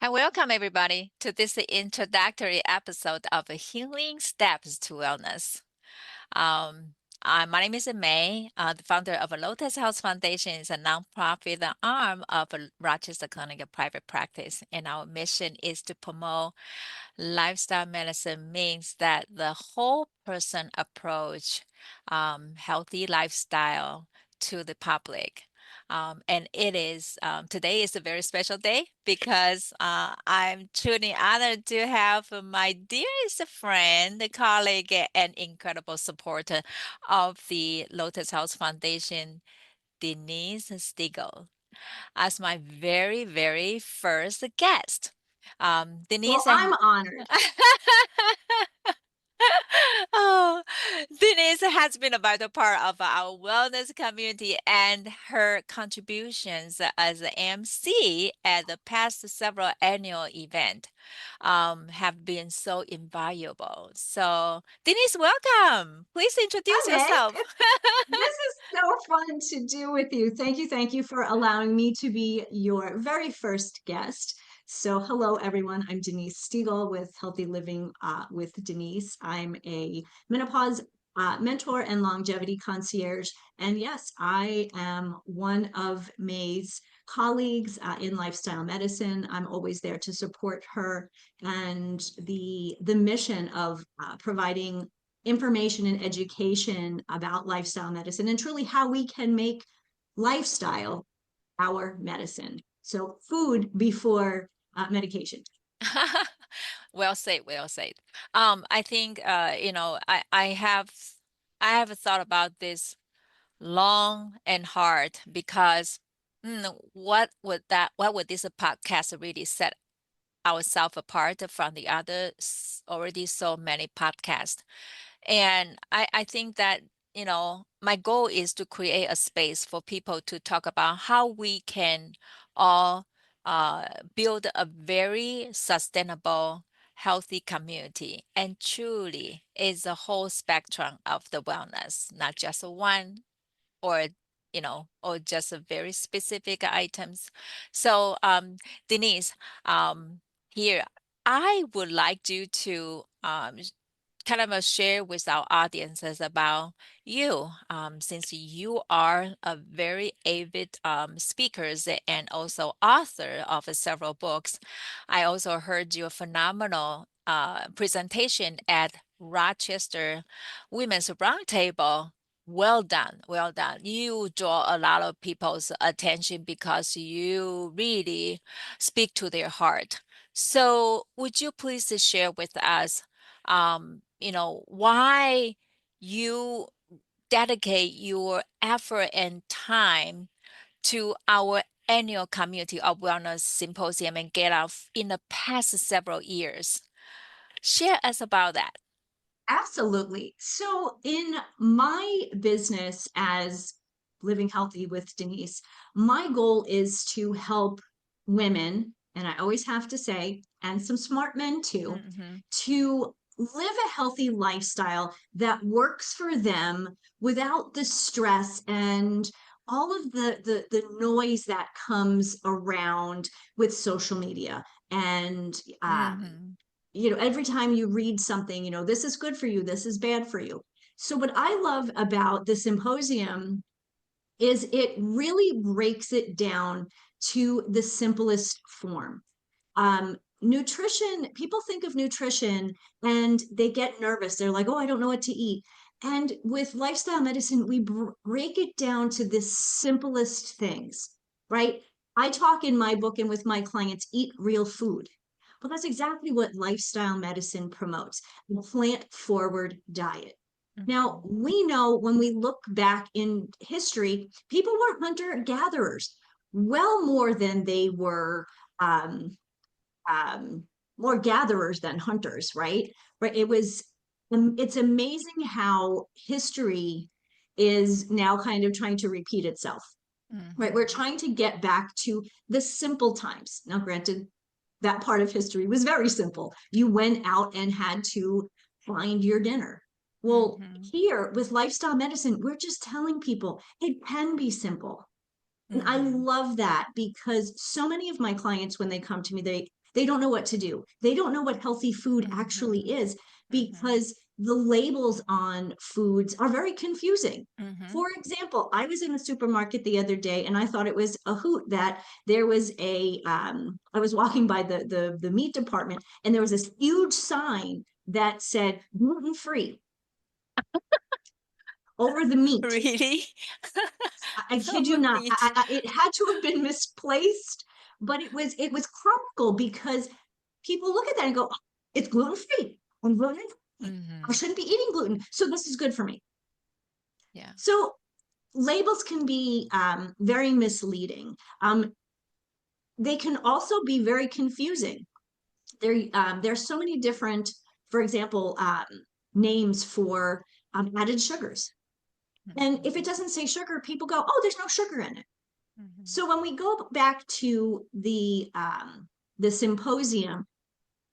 Hi, welcome everybody to this introductory episode of Healing Steps to Wellness. Um, my name is Mei, the founder of Lotus Health Foundation. Is a nonprofit arm of Rochester Clinic, a private practice, and our mission is to promote lifestyle medicine. Means that the whole person approach healthy lifestyle to the public. And it is today is a very special day because I'm truly honored to have my dearest friend, colleague, and incredible supporter of the Lotus Health Foundation, Denise Stegall, as my very, very first guest. Well, Denise, I'm honored. oh, Denise has been a vital part of our wellness community, and her contributions as an MC at the past several annual events have been so invaluable. So, Denise, welcome. Please introduce Hi, Meg. yourself. This is so fun to do with you. Thank you for allowing me to be your very first guest. So, hello, everyone. I'm Denise Stegall with Healthy Living with Denise. I'm a menopause mentor and longevity concierge. And yes, I am one of May's colleagues in lifestyle medicine. I'm always there to support her and the mission of providing information and education about lifestyle medicine and truly how we can make lifestyle our medicine. So, food before medication. Well said, well said. I think I have thought about this long and hard because what would this podcast really set ourselves apart from the other already so many podcasts? And I think that, my goal is to create a space for people to talk about how we can all uh, build a very sustainable, healthy community. And truly is a whole spectrum of the wellness, not just one or or just a very specific items. So Denise, here I would like you to kind of share with our audiences about you, since you are a very avid speakers and also author of several books. I also heard your phenomenal presentation at Rochester Women's Roundtable. Well done, well done. You draw a lot of people's attention because you really speak to their heart. So, would you please share with us why you dedicate your effort and time to our annual Community of Wellness Symposium and Gala in the past several years. Share us about that. Absolutely. So, in my business as Living Healthy with Denise, my goal is to help women, and I always have to say, and some smart men too, Hmm. to live a healthy lifestyle that works for them without the stress and all of the noise that comes around with social media and Hmm. every time you read something, this is good for you, this is bad for you. So, what I love about the symposium is it really breaks it down to the simplest form. Nutrition, people think of nutrition and they get nervous. They're like, oh, I don't know what to eat. And with lifestyle medicine, we break it down to the simplest things, right? I talk in my book and with my clients, eat real food. Well, that's exactly what lifestyle medicine promotes, a plant-forward diet. Now, Hmm. we know when we look back in history, people were hunter-gatherers, well more than they were um, more gatherers than hunters, right? Right. It's amazing how history is now kind of trying to repeat itself, right? We're Hmm. trying to get back to the simple times. Now, granted, that part of history was very simple. You went out and had to find your dinner. Well, Hmm. here with lifestyle medicine, we're just telling people it can be simple. And I Hmm. love that because so many of my clients, when they come to me, They don't know what to do. They don't know what healthy food actually Mm-hmm. is Mm-hmm. because the labels on foods are very confusing. Mm-hmm. For example, I was in the supermarket the other day and I thought it was a hoot that there was I was walking by the meat department and there was this huge sign that said gluten free over the meat. Really? I kid you Over not. meat. It had to have been misplaced, but it was comical because people look at that and go, "Oh, it's gluten free. I'm gluten free. I Mm-hmm. shouldn't be eating gluten, so this is good for me." Yeah. So labels can be very misleading. They can also be very confusing. There's so many different, for example, names for added sugars. And if it Mm-hmm. doesn't say sugar, people go, "Oh, there's no sugar in it." Mm-hmm. So when we go back to the symposium,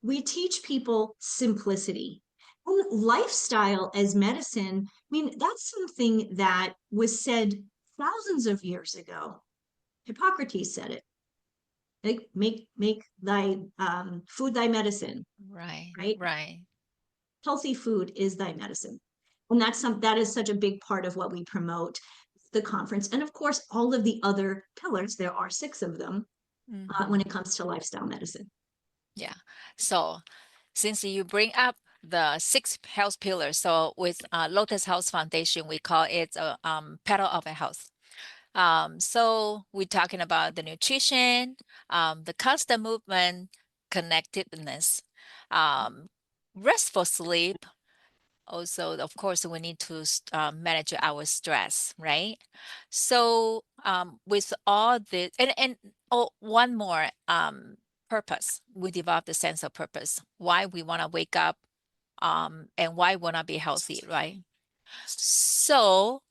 we teach people simplicity. And lifestyle as medicine, I mean, that's something that was said thousands of years ago. Hippocrates said it. Like, make thy food thy medicine, Right. right? Right. Healthy food is thy medicine. And that is such a big part of what we promote the conference. And of course, all of the other pillars, there are 6 of them when Mm-hmm. it comes to lifestyle medicine. Yeah. So since you bring up the 6 health pillars, so with Lotus Health Foundation, we call it a petal of a health. So we're talking about the nutrition, the constant movement, connectedness, um, restful sleep. Also, of course, we need to manage our stress, right? So, with all this, and oh, one more purpose, we develop the sense of purpose. Why we want to wake up, and why we want to be healthy, right? So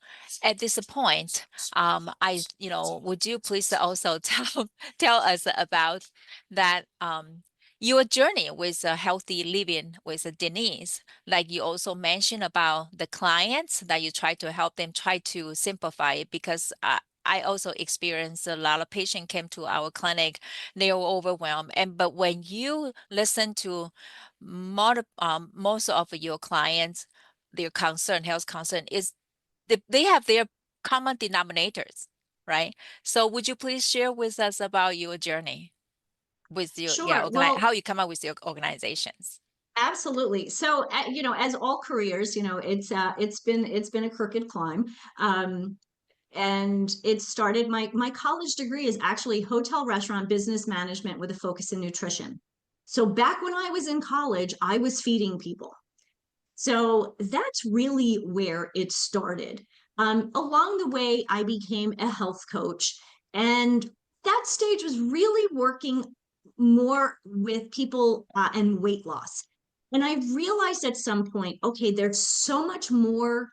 at this point, would you please also tell us about that your journey with healthy living with Denise? Like you also mentioned about the clients that you try to help them try to simplify it because I also experienced a lot of patients came to our clinic, they were overwhelmed. But when you listen to most of your clients, their concern, health concern is they have their common denominators, right? So would you please share with us about your journey with your Sure. Well, how you come up with your organizations? absolutely. So, as all careers, it's been a crooked climb. Um, and it started my college degree is actually hotel restaurant business management with a focus in nutrition. So back when I was in college, I was feeding people. So that's really where it started. Along the way, I became a health coach, and that stage was really working more with people and weight loss. And I realized at some point, okay, there's so much more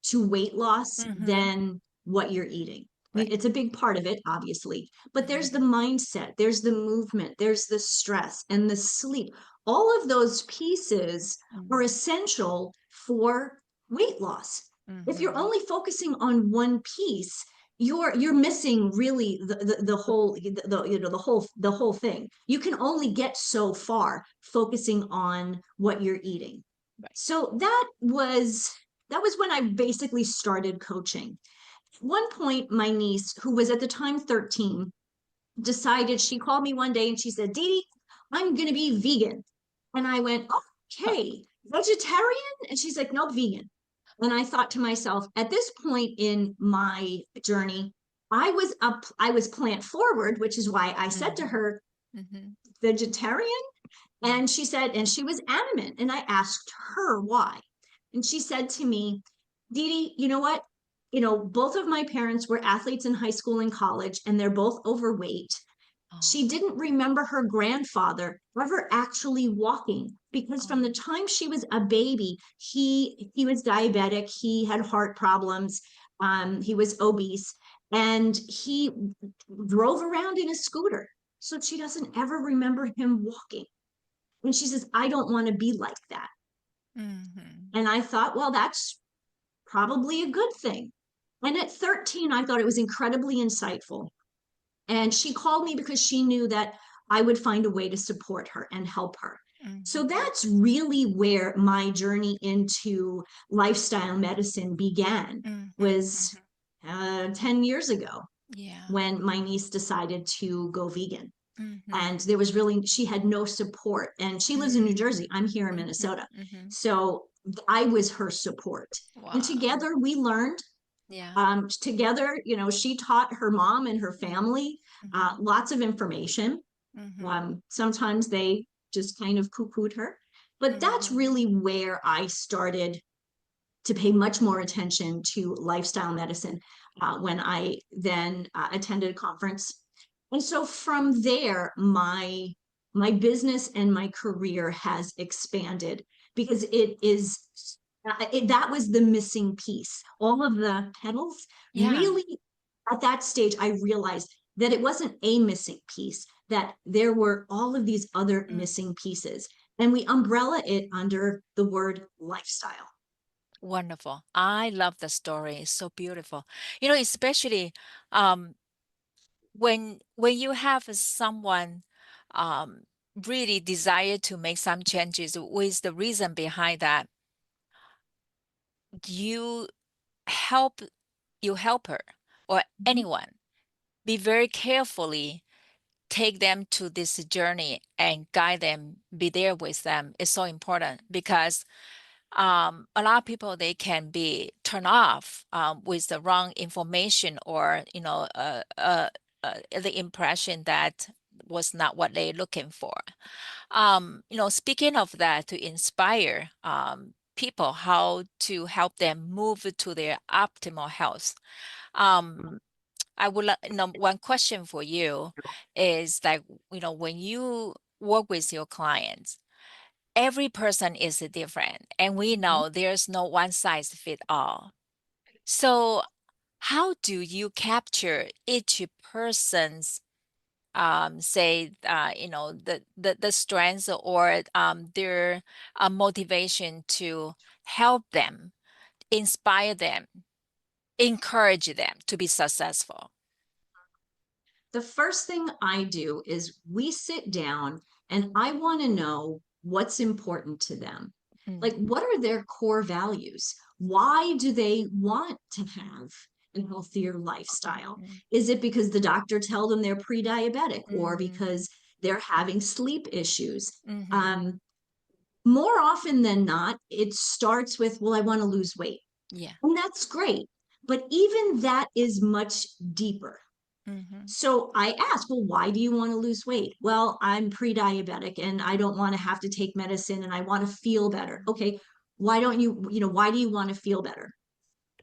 to weight loss Mm-hmm. than what you're eating. I mean, Right. it's a big part of it, obviously, but there's the Mm-hmm. mindset, there's the movement, there's the stress and the sleep. All of those pieces are essential for weight loss. If you're Mm-hmm. only focusing on one piece, you're missing really the whole the whole thing. You can only get so far focusing on what you're eating. Right. So that was when I basically started coaching. At one point, my niece, who was at the time 13, decided, she called me one day and she said, "Dee, I'm going to be vegan." And I went, "Okay, vegetarian?" And she's like, "No, vegan." And I thought to myself, at this point in my journey, I was plant forward, which is why I said to Mm-hmm. her, Mm-hmm. "Vegetarian?" And she said, and she was adamant. And I asked her why. And she said to me, "Dee, you know what? Both of my parents were athletes in high school and college, and they're both overweight." Oh, She didn't remember her grandfather ever actually walking because oh, from the time she was a baby, he was diabetic, he had heart problems, he was obese, and he drove around in a scooter. So she doesn't ever remember him walking. And she says, "I don't want to be like that." mm-hmm. And I thought, well, that's probably a good thing. And at 13, I thought it was incredibly insightful. And she called me because she knew that I would find a way to support her and help her. So Mhm. that's really where my journey into lifestyle medicine began, Mhm. was Mhm. 10 years ago Yeah. when my niece decided to go vegan. And Mhm. there was really, she had no support. And she lives in New Mm. Jersey. I'm here in Mhm. Minnesota. Mhm. So I was her support. And Wow. together we learned, Yeah. together, she taught her mom and her Mhm. family Mhm. lots of information. Mhm. Sometimes they just kind of poo-pooed her. But that's Mhm. really where I started to pay much more attention to lifestyle medicine when I then attended a conference. And so from there, my business and my career has expanded because that was the missing piece. All of the petals Yeah. really, at that stage, I realized that it wasn't a missing piece, that there were all of these other Mm. missing pieces. And we umbrella it under the word lifestyle. Wonderful. I love the story. It's so beautiful. Especially um when you have someone um really desire to make some changes with the reason behind that, you help you help her or Mhm. anyone be very carefully take them to this journey and guide them, be there with them is so important because a lot of people they can be turned off with the wrong information or the impression that was not what they're looking for. Speaking of that, to inspire people how to help them move to their optimal health. Um, I would like, one question for you is like, when you work with your clients, every person is different, and we Mhm. know there's no one size fit all. So, how do you capture each person's say the strengths or their motivation to help them, inspire them, encourage them to be successful? The first thing I do is we sit down and I want to know what's important to them. Like, Mm, what are their core values? Why do they want to have a healthier lifestyle? mhm, Is it because the doctor tell them they're pre-diabetic or mhm, because they're having sleep issues? mhm. Um, More often than not, it starts with, well, I want to lose weight. Yeah. And that's great. But even that is much deeper. Mhm, So I asked, well, why do you want to lose weight? Well, I'm pre-diabetic and I don't want to have to take medicine and I want to feel better. Okay, why don't you, why do you want to feel better?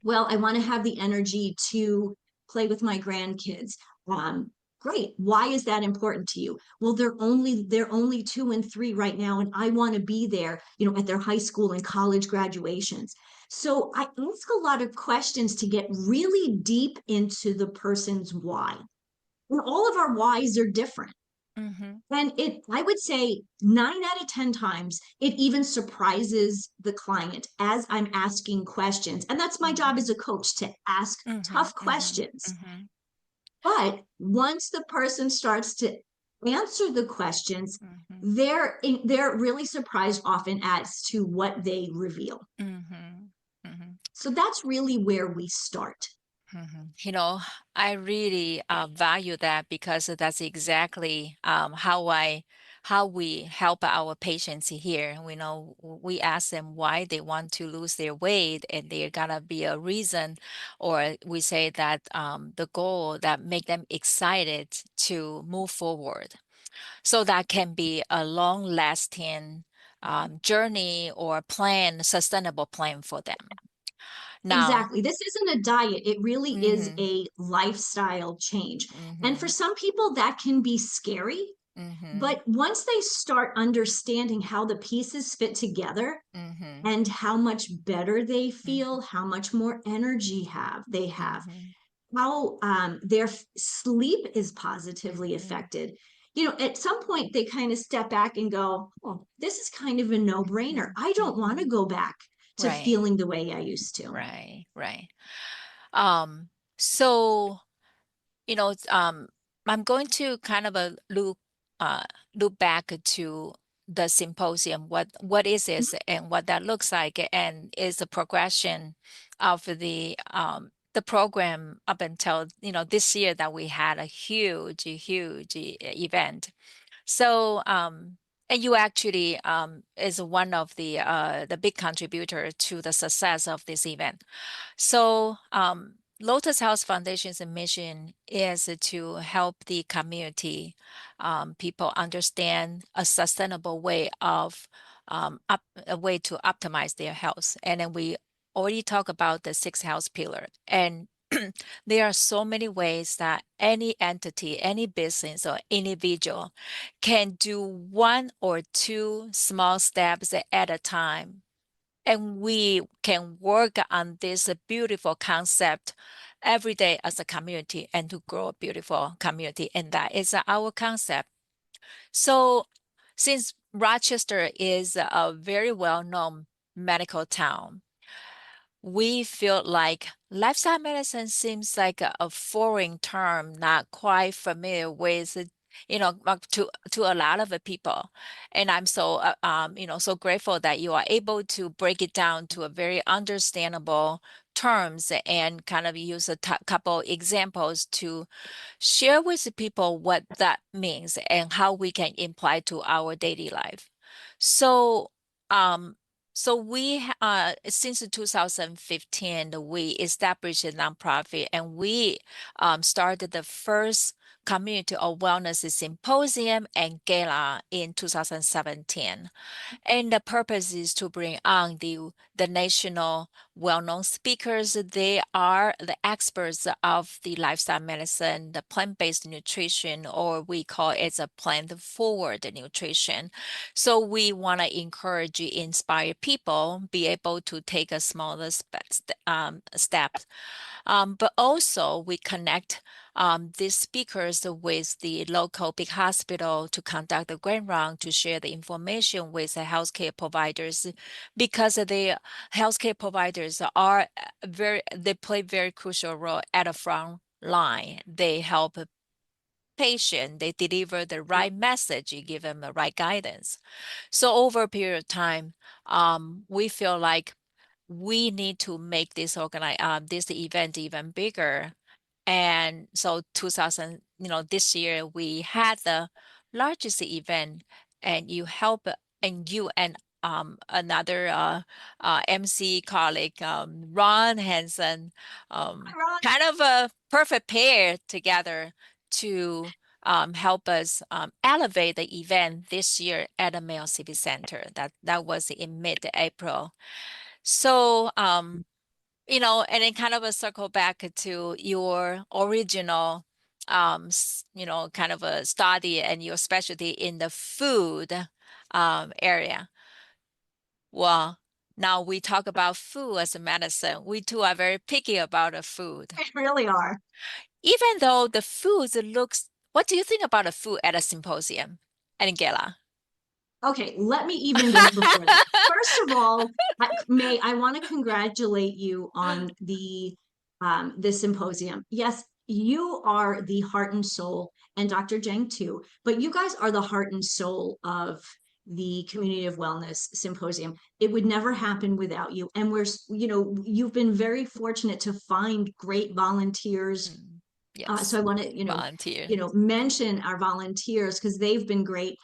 Well, I want to have the energy to play with my grandkids. Um, Great. Why is that important to you? Well, they're only 2 and 3 right now, and I want to be there, at their high school and college graduations. So I ask a lot of questions to get really deep into the person's why. And all of our whys are different. mhm, And I would say 9 out of 10 times, it even surprises the client as I'm asking questions. And that's my job as mhm, a coach, to ask mhm, tough mhm, questions. mhm, But once the person starts to answer the questions, mhm, they're really surprised often as to what they reveal. mhm, mhm. So that's really where we start. I really value that because that's exactly how we help our patients here. We know we ask them why they want to lose their weight, and there gotta be a reason, or we say that the goal that make them excited to move forward. So that can be a long-lasting journey or plan, sustainable plan for them. Now, Exactly. This isn't a diet. It really is mm-hmm, a lifestyle change. And for mm-hmm. some people, that can be scary. Mhm, But once they start understanding how the pieces fit together mhm, and how much better they mhm, feel, how much more energy they have, mhm, how their sleep is positively mhm, affected. At some point they kind of step back and go, oh, this is kind of a no-brainer. mhm, I don't want to mhm. go back to Right, feeling the way I used to. right, right. So, you know, it's, um, I'm going to kind of a loop. look back to the symposium, what is this and what that looks like, and is the progression of the program up until this year that we had a huge event. So, and you actually is one of the big contributor to the success of this event. So, Lotus Health Foundation's mission is to help the community people understand a sustainable way of a way to optimize their health. And then we already talked about the six health pillar. And there are so many ways that any entity, any business, or individual can do one or two small steps at a time, and we can work on this beautiful concept every day as a community and to grow a beautiful community. And that is our concept. So since Rochester is a very well-known medical town, we feel like lifestyle medicine seems like a foreign term, not quite familiar with, to a lot of the people. And I'm so, so grateful that you are able to break it down to a very understandable terms and kind of use a couple examples to share with the people what that means and how we can apply to our daily life. So, um, so since 2015, we established a nonprofit, and we started the first community of wellness symposium and gala in 2017. And the purpose is to bring on the national well-known speakers. They are the experts of the lifestyle medicine, the plant-based nutrition, or we call it a plant-forward nutrition. So we want to encourage, inspire people, be able to take a smaller step. But also we connect these speakers with the local big hospital to conduct the grand round to share the information with the healthcare providers, because the healthcare providers they play very crucial role at the front line. They help patient, they deliver the right message, you give them the right guidance. So over a period of time, we feel like we need to make this event even bigger. And so 2000, this year we had the largest event, and you and another MC colleague, Ron Hansen, um, Ron. kind of a perfect pair together to help us elevate the event this year at the Mayo Civic Center. That was in mid-April. So, and then kind of a circle back to your original, kind of a study and your specialty in the food area. Well, now we talk about food as a medicine. We too are very picky about the food. They really are. Even though the food looks, what do you think about the food at a symposium and gala? Okay, let me even go before that. First of all, May, I want to congratulate you on the symposium. Yes, you are the heart and soul, and Dr. Jang too, but you guys are the heart and soul of the Community of Wellness Symposium. It would never happen without you. And you've been very fortunate to find great volunteers. Mm, So yes, I want to, volunteer. mention our volunteers because they've been great.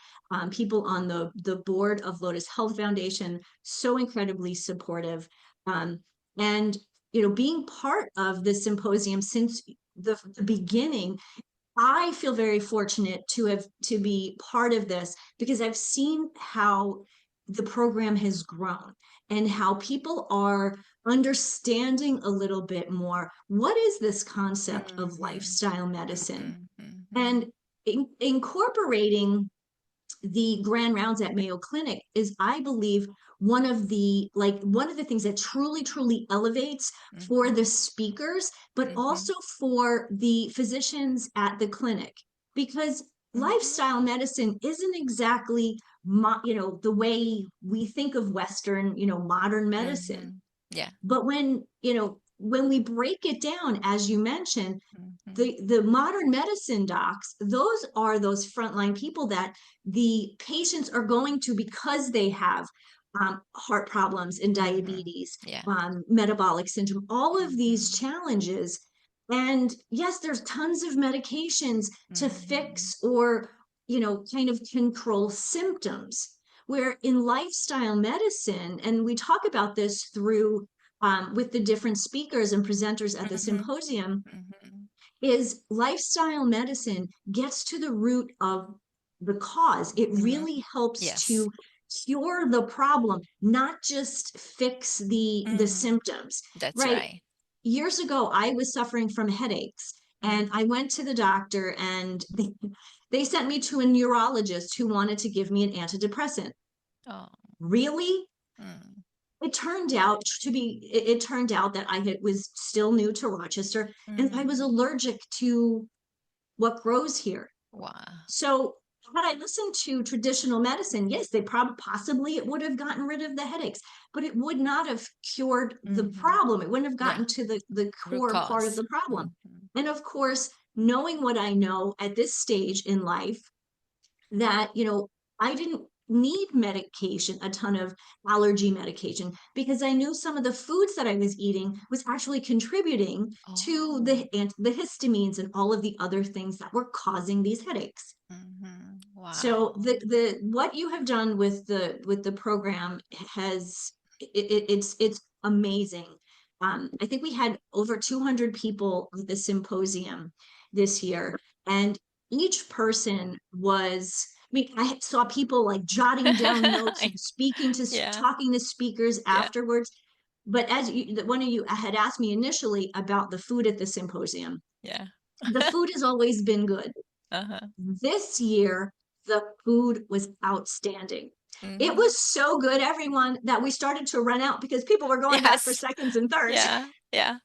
People on the board of Lotus Health Foundation, so incredibly supportive. Um, and being part of the symposium since the beginning, I feel very fortunate to be part of this because I've seen how the program has grown and how people are understanding a little bit more what is this concept of Mhm, lifestyle medicine mhm, mhm, and incorporating the grand rounds at Mayo Clinic is, I believe, one of the things that truly elevates for mhm, the speakers, but mhm, also for the physicians at the clinic, because mhm, lifestyle medicine isn't exactly the way we think of Western, modern medicine. mhm. Yeah. But when when we break it down, as you mentioned, Mhm. the modern medicine docs, those are those frontline people that the patients are going to because they have heart problems and Mhm. diabetes, Yeah. metabolic syndrome, all of these Mhm. challenges. And yes, there's tons of medications to Mhm. fix or, kind of control symptoms. Where in lifestyle medicine, and we talk about this through with the different speakers and presenters at the Mhm. symposium, Mhm. is lifestyle medicine gets to the root of the cause. It Mhm. really helps Yes. to cure the problem, not just fix the Mhm. symptoms, That's right? right. Years ago, I was suffering from headaches, and Mhm. I went to the doctor, and they sent me to a neurologist who wanted to give me an antidepressant. Oh. Really? Mm. It turned out that was still new to Rochester, and I was Mhm. allergic to what grows here. Wow. So had I listened to traditional medicine, yes, they possibly it would have gotten rid of the headaches, but it would not have cured the Mhm. problem. It wouldn't have Yeah. gotten to the Root core part of cause. the problem. Mhm. And of course, knowing what I know at this stage in life, that, I didn't need medication, a ton of allergy medication, because I knew some of the foods that I was eating was actually contributing to Oh. the histamines and all of the other things that were causing these headaches. Mhm. So Wow. the what you have done with the program has it's amazing. I think we had over 200 people at the symposium this year, and each person was. I mean, I saw people like jotting down notes and Yeah. talking to speakers Yeah. afterwards. But one of you had asked me initially about the food at the symposium. Yeah. The food has always been good. Uh-huh. This year, the food was outstanding. It Mhm. was so good, everyone, that we started to run out because people were going back for Yes. seconds and thirds. Yeah. Yeah.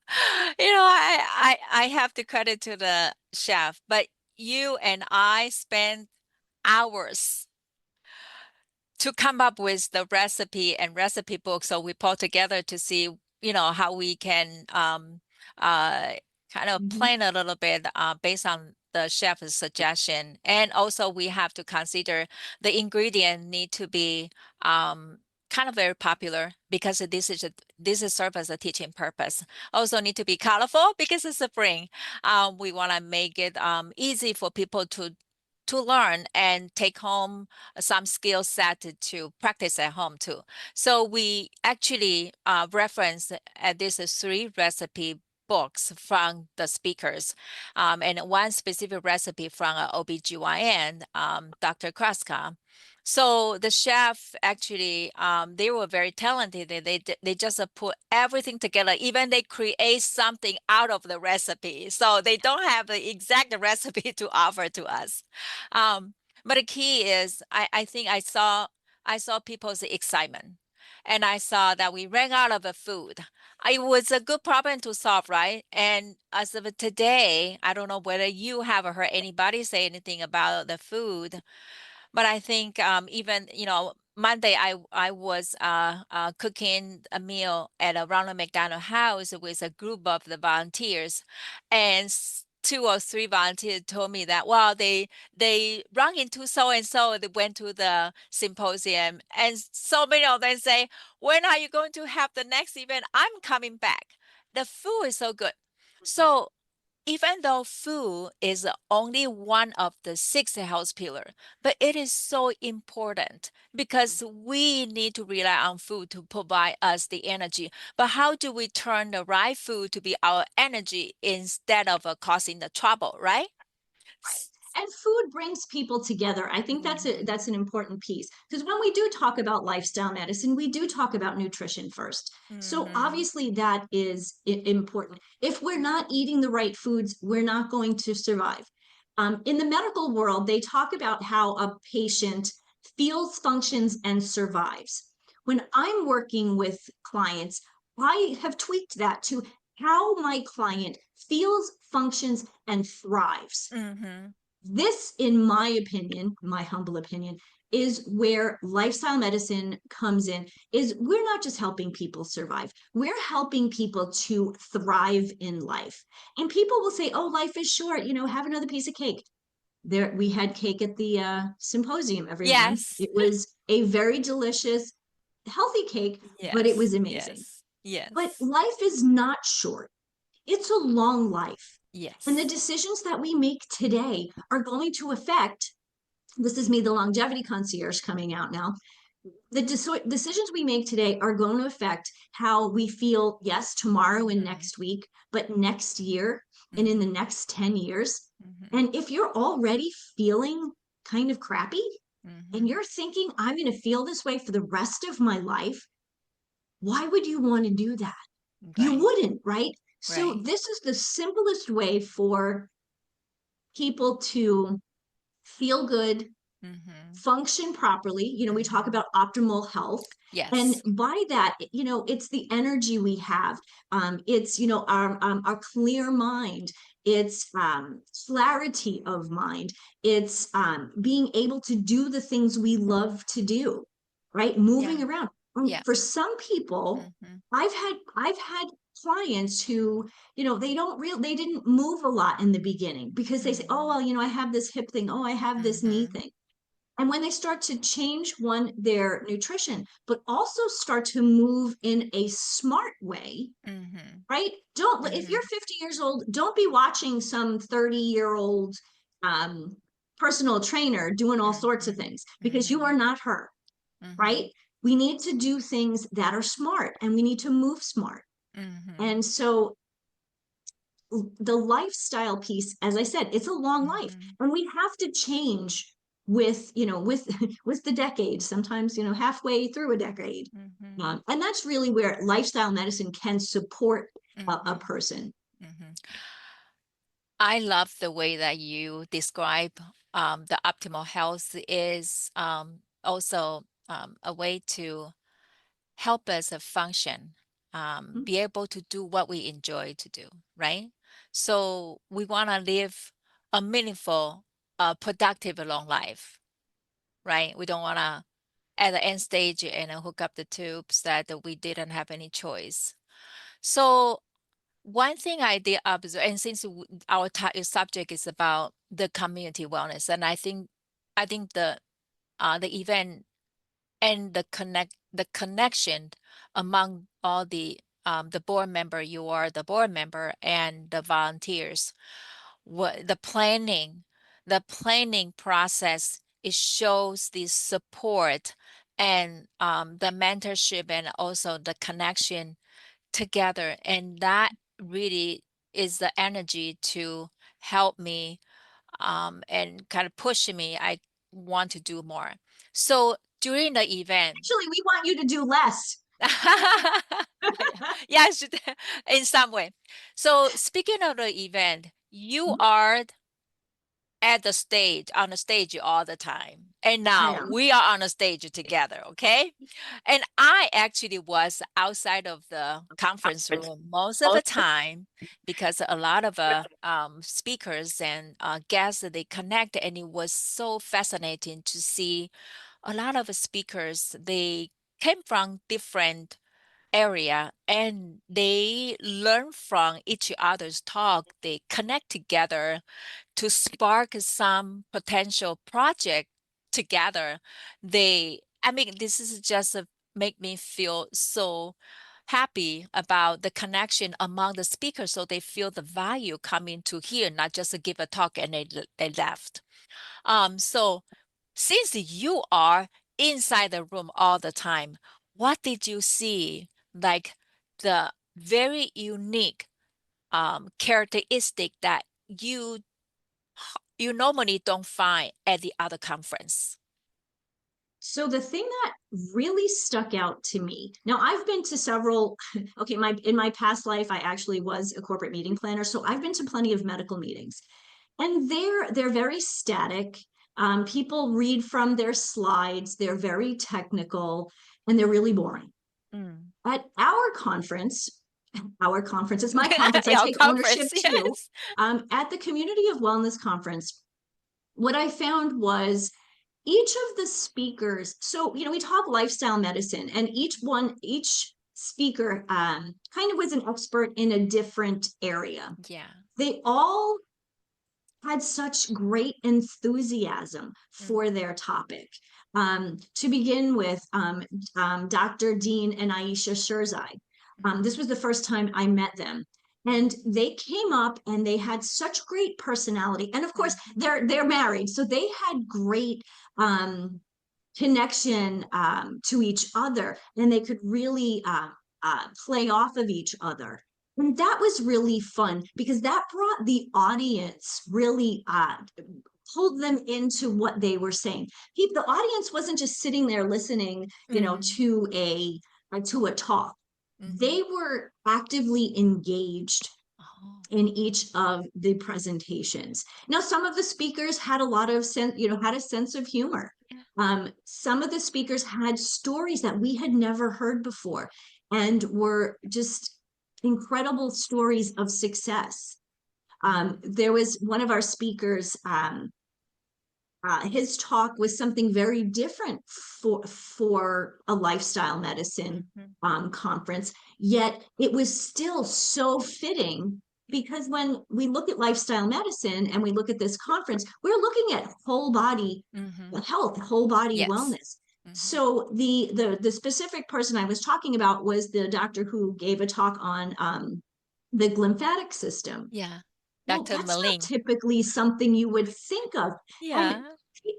I have to credit to the chef, but you and I spent hours to come up with the recipe and recipe book. So we pulled together to see, how we can uh, kind of Mhm. plan a little bit based on the chef's suggestion. And also we have to consider the ingredient need to be kind of very popular because this is serve as a teaching purpose. Also need to be colorful because it's spring. We want to make it easy for people to learn and take home some skill set to practice at home too. So we actually reference at these three recipe books from the speakers, and one specific recipe from OBGYN, Dr. Kraska. So the chef actually, they were very talented. They just put everything together. Even they create something out of the recipe. So they don't have the exact recipe to offer to us. Um, but the key is, I think I saw people's excitement, and I saw that we ran out of the food. It was a good problem to solve, right? And as of today, I don't know whether you have heard anybody say anything about the food, but I think even Monday I was cooking a meal at a Ronald McDonald House with a group of the volunteers, and two or three volunteers told me that well they run into so and so, they went to the symposium, and so many of them say, when are you going to have the next event? I'm coming back. The food is so good. So even though food is only one of the six health pillars, but it is so important because we need to rely on food to provide us the energy. But how do we turn the right food to be our energy instead of causing the trouble, right? Right. And food brings people together. I think Mm-hmm. that's an important piece because when we do talk about lifestyle medicine, we do talk about nutrition first. So Mm-hmm. obviously that is important. If we're not eating the right foods, we're not going to survive. In the medical world, they talk about how a patient feels, functions, and survives. When I'm working with clients, I have tweaked that to how my client feels, functions, and thrives. Mm-hmm. This, in my opinion, my humble opinion, is where lifestyle medicine comes in, is we're not just helping people survive, we're helping people to thrive in life. And people will say, oh, life is short, have another piece of cake. There, we had cake at the symposium, everyone. Yes. It was a very delicious, healthy cake, but it was Yes. amazing. Yes. But Yes. life is not short, it's a long life. And the Yes. decisions that we make today are going to affect, this is me, the longevity concierge, coming out now. The decisions we make today are going to affect how we feel, yes, tomorrow and Mm-hmm. next week, but next year and in the Mm-hmm. next 10 years. Mm-hmm. And if you're already feeling kind of crappy and Mm-hmm. you're thinking, I'm going to feel this way for the rest of my life, why would you want to do that? You Right. wouldn't, right? So, Right. this is the simplest way for people to feel good, Mm-hmm. function properly. We talk Mm-hmm. about optimal health. And Yes. by that, it's the energy we have. It's, our clear mind. It's clarity of mind. It's being able to do the things we love to do, right? Moving Yeah. around. Yeah. For some people, Mm-hmm. I've had clients who, they didn't move a lot in the beginning because they say, oh, Mm-hmm. well, I have this hip thing. Oh, I have this knee Mm-hmm. thing. And when they start to change their nutrition, but also start to move in a smart way, Mm-hmm. right? Don't, if Mm-hmm. you're 50 years old, don't be watching some 30-year-old um, personal trainer doing all sorts of Mm-hmm. things, because you Mm-hmm. are not her, Mm-hmm. right? We need to do things that are smart, and we need to move smart. Mm-hmm. And so the lifestyle piece, as I said, it's a long life, Mm-hmm. and we have to change with, with with the decade, sometimes, halfway through a decade. Mm-hmm. And that's really where lifestyle medicine can support a Mm-hmm. person. Mm-hmm. I love the way that you describe the optimal health is also a way to help us function, be able to do what we enjoy to do, right? So we want to live a meaningful, productive, long life, right? We don't want to, at the end stage, hook up the tubes that we didn't have any choice. So one thing I did observe, and since our subject is about the community wellness, and I think the event and the connection among all the board member, you are the board member, and the volunteers, what the planning process, it shows the support and the mentorship and also the connection together, and that really is the energy to help me and kind of push me. I want to do more. So during the event, Actually, we want you to do less. yes, in some way. So speaking of the event, you are at the stage, on the stage all the time. And I now am. we are on the stage together, okay? And I actually was outside of the conference room most of the time because a lot of speakers and guests, they connect, and it was so fascinating to see a lot of speakers. They came from different area and they learn from each other's talk. They connect together to spark some potential project together. I mean, this is just make me feel so happy about the connection among the speakers, so they feel the value coming to here, not just to give a talk and they left. So since you are inside the room all the time, what did you see, like the very unique characteristic that you normally don't find at the other conference? So the thing that really stuck out to me, now I've been to several, okay, in my past life, I actually was a corporate meeting planner. So I've been to plenty of medical meetings, and they're very static. People read from their slides, they're very technical, and they're really boring. Mm. At our conference, it's my conference, I Our take ownership conference, too. yes. At the Community of Wellness conference, what I found was each of the speakers, so, we talk lifestyle medicine, and each speaker kind of was an expert in a different area. Yeah. They all had such great enthusiasm Mm, for their topic. To begin with, Dr. Dean and Aisha Shirzai. mhm, This was the first time I met them. And they came up and they had such great personality. And of course, mhm, they're married, so they had great connection to each other, and they could really play off of each other. And that was really fun because that brought the audience really pulled them into what they were saying. The audience wasn't just sitting there listening, mhm, to a talk. mhm. They were actively engaged Oh, in each of the presentations. Now, some of the speakers had a lot of sense, had a sense of humor. yeah. Some of the speakers had stories that we had never heard before and were just incredible stories of success. There was one of our speakers, his talk was something very different for a lifestyle medicine Mhm, conference, yet it was still so fitting because when we look at lifestyle medicine and we look at this conference, we're looking at whole body mhm. health, whole body Yes. wellness. Mhm, So the specific person I was talking about was the doctor who gave a talk on the lymphatic system. yeah. Well, Dr. that's not Malin. typically something you would think of. And Yeah.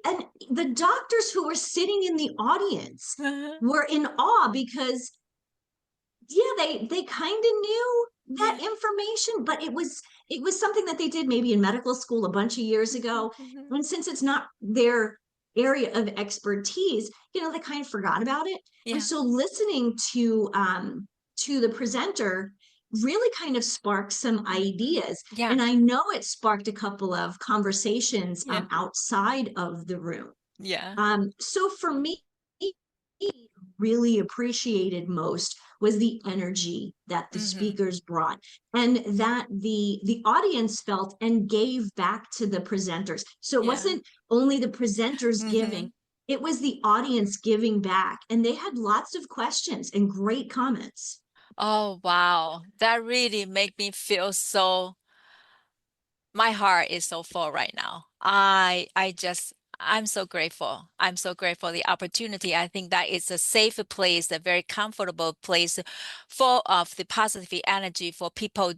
and the doctors who were sitting in the audience were in awe because yeah, they kind of knew that Yeah. information, but it was something that they did maybe in medical school a bunch of years Mhm, ago. mhm. And since it's not their area of expertise, they kind of forgot about it. And Yeah. so listening to the presenter really kind of sparked some Mhm. ideas. Yeah. And I know it sparked a couple of conversations Yeah. outside of the room. Yeah. So for me, really appreciated most was the energy that the Mhm. speakers brought and that the audience felt and gave back to the presenters. So it Yeah. wasn't only the presenters giving, Mhm. it was the audience giving back. And they had lots of questions and great comments. Oh, wow. That really make me feel so, my heart is so full right now. I'm so grateful. I'm so grateful for the opportunity. I think that it's a safe place, a very comfortable place full of the positive energy for people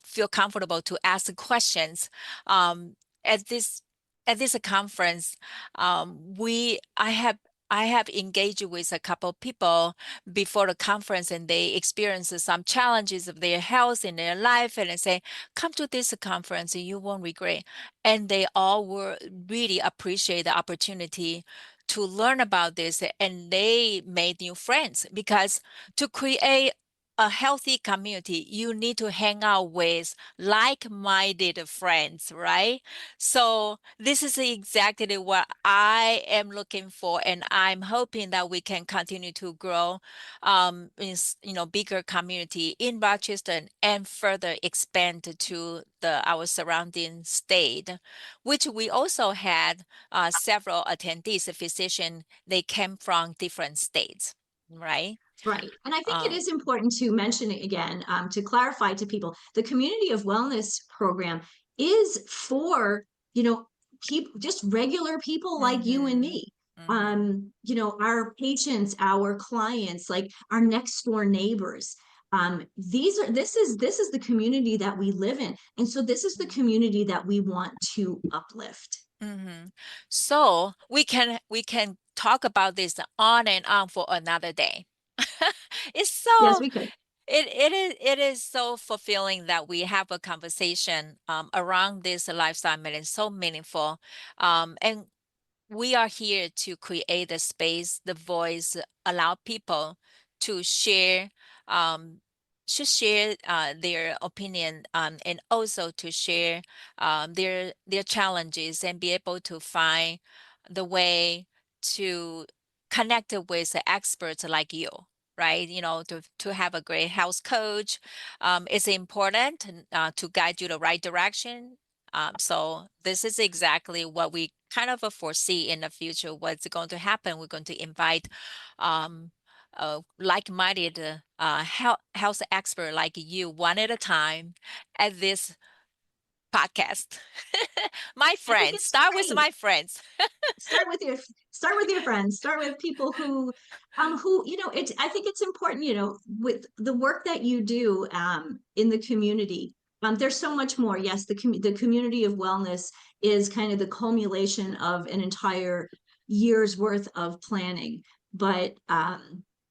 feel comfortable to ask questions. Um, at this at this conference, we I have engaged with a couple of people before the conference, and they experienced some challenges of their health in their life, and they say, "Come to this conference, and you won't regret." And they all were really appreciate the opportunity to learn about this, and they made new friends because to create a healthy community, you need to hang out with like-minded friends, right? So this is exactly what I am looking for, and I'm hoping that we can continue to grow, bigger community in Rochester and further expand to our surrounding state, which we also had several attendees, a physician, they came from different states, right? Right. And I think it Um, is important to mention it again, to clarify to people, the community of wellness program is for, people, just regular people like you and mhm, me. mhm, Our patients, our clients, like our next door neighbors. This is the community that we live in. And so this is the community that we want to uplift. mhm. So we can talk about this on and on for another day. It's Yes, so we could. it is so fulfilling that we have a conversation around this lifestyle medicine, so meaningful. And we are here to create the space, the voice, allow people to share, um, their opinion, and also to share their challenges and be able to find the way to connect with the experts like you. Right, to have a great health coach, is important to guide you the right direction. So this is exactly what we kind of foresee in the future. What's going to happen? We're going to invite um, like-minded health expert like you, one at a time, at this podcast. My I think friends, it's start with great. my friends. start with your start with your friends, start with people who it's I think it's important, with the work that you do in the community. There's so much more. Yes, the community of wellness is kind of the culmination of an entire year's worth of planning, but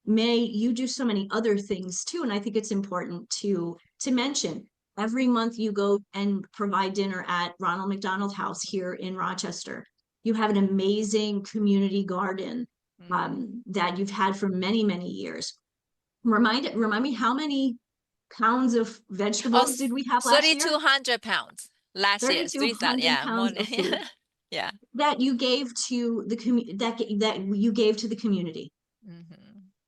May, you do so many other things too, and I think it's important to mention. Every month you go and provide dinner at Ronald McDonald House here in Rochester. You have an amazing community garden Mm. that you've had for many, many years. Remind me, how many pounds of Oh, vegetables did we have last year? 3,200 pounds last year. 3,200 Yeah, more pounds than, of food yeah. that you gave to the that you gave to the community. Hmm.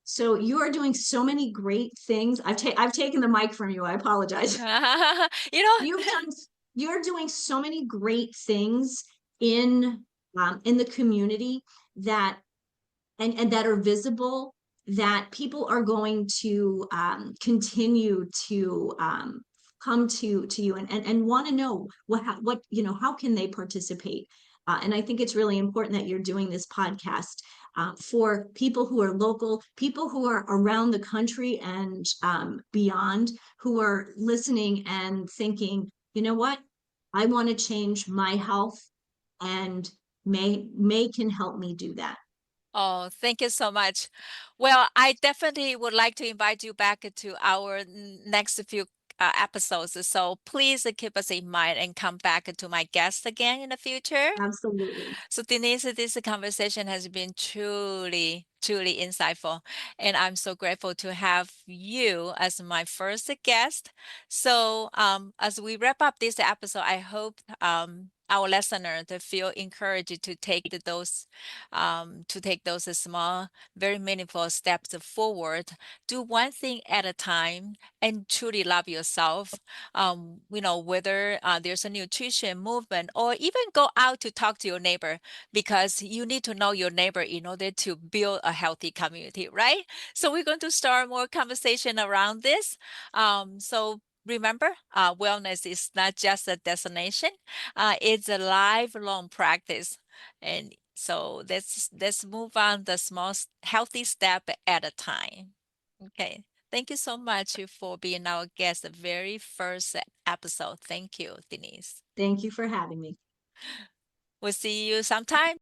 So you are doing so many great things. I've taken the mic from you. I apologize. You know, You've done you're doing so many great things in in the community that and that are visible, that people are going to continue to come to you and want to know what how can they participate. And I think it's really important that you're doing this podcast for people who are local, people who are around the country and beyond, who are listening and thinking, you know what, I want to change my health, and May can help me do that. oh, thank you so much. Well, I definitely would like to invite you back to our next few episodes. So please keep us in mind and come back to my guest again in the future. Absolutely. So Denise, this conversation has been truly insightful, and I'm so grateful to have you as my first guest. So as we wrap up this episode, I hope our listener to feel encouraged to take those small, very meaningful steps forward. Do one thing at a time and truly love yourself. Whether there's a nutrition movement or even go out to talk to your neighbor, because you need to know your neighbor in order to build a healthy community, right? So we're going to start more conversation around this. So remember, wellness is not just a destination, it's a lifelong practice. And so let's move on the small healthy step at a time. Okay. Thank you so much for being our guest, the very first episode. Thank you, Denise. Thank you for having me. We'll see you sometime.